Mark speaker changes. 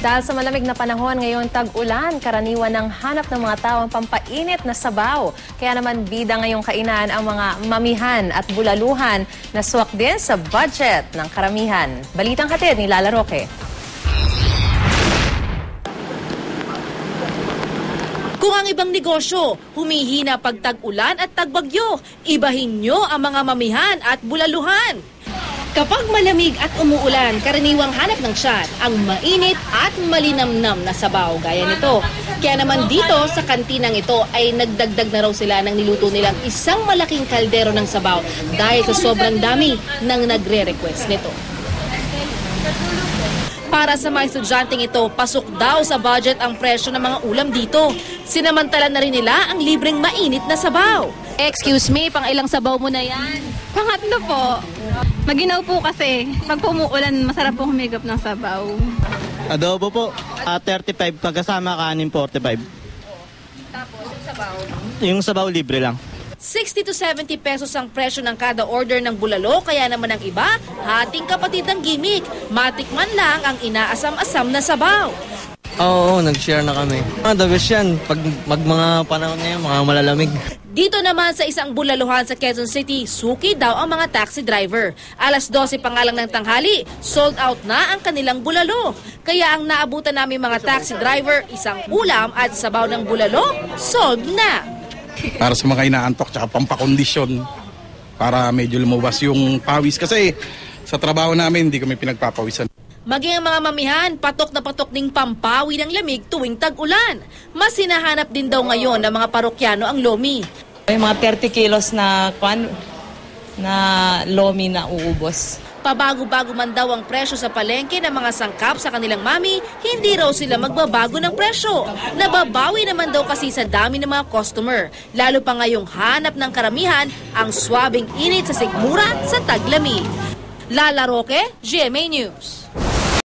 Speaker 1: Dahil sa malamig na panahon ngayon tag-ulan, karaniwan ng hanap ng mga tao ang pampainit na sabaw. Kaya naman bida ngayong kainan ang mga mamihan at bulaluhan na swak din sa budget ng karamihan. Balitang hatid ni Lala Roque.
Speaker 2: Kung ang ibang negosyo, humihina pag tag-ulan at tagbagyo, ibahin nyo ang mga mamihan at bulaluhan. Kapag malamig at umuulan, karaniwang hanap ng tiyan ang mainit at malinamnam na sabaw gaya nito. Kaya naman dito sa kantinang ito ay nagdagdag na raw sila ng niluto nilang isang malaking kaldero ng sabaw dahil sa sobrang dami ng nagre-request nito. Para sa mga estudyanteng ito, pasok daw sa budget ang presyo ng mga ulam dito. Sinamantala na rin nila ang libreng mainit na sabaw. Excuse me, pang ilang sabaw mo na yan?
Speaker 3: Pangatlo po. Maginaw po kasi. Pag pumuulan, masarap po humigop ng sabaw.
Speaker 4: Adobo po. 35 pagkasama kanin 45.
Speaker 2: Tapos, yung sabaw?
Speaker 4: Yung sabaw libre lang.
Speaker 2: 60 to 70 pesos ang presyo ng kada order ng bulalo, kaya naman ang iba, hating kapatid ng gimmick. Matikman lang ang inaasam-asam na sabaw.
Speaker 5: Oo, nag-share na kami. The best yan. Pag mga panahon na yan, mga malalamig.
Speaker 2: Dito naman sa isang bulaluhan sa Quezon City, suki daw ang mga taxi driver. Alas 12 pa nga lang ng tanghali, sold out na ang kanilang bulalo. Kaya ang naabutan namin mga taxi driver, isang ulam at sabaw ng bulalo, sold na.
Speaker 6: Para sa mga inaantok tsaka pampakondisyon, para medyo lumabas yung pawis. Kasi sa trabaho namin, hindi kami pinagpapawisan.
Speaker 2: Maging ang mga mamihan, patok na patok ding pampawi ng lamig tuwing tag-ulan. Mas hinahanap din daw ngayon ng mga parokyano ang lomi.
Speaker 7: May mga 30 kilos na lomi na uubos.
Speaker 2: Pabago-bago man daw ang presyo sa palengke ng mga sangkap sa kanilang mami, hindi raw sila magbabago ng presyo. Nababawi naman daw kasi sa dami ng mga customer. Lalo pa ngayong hanap ng karamihan ang swabing init sa sikmura sa taglamig. Lala Roque, GMA News.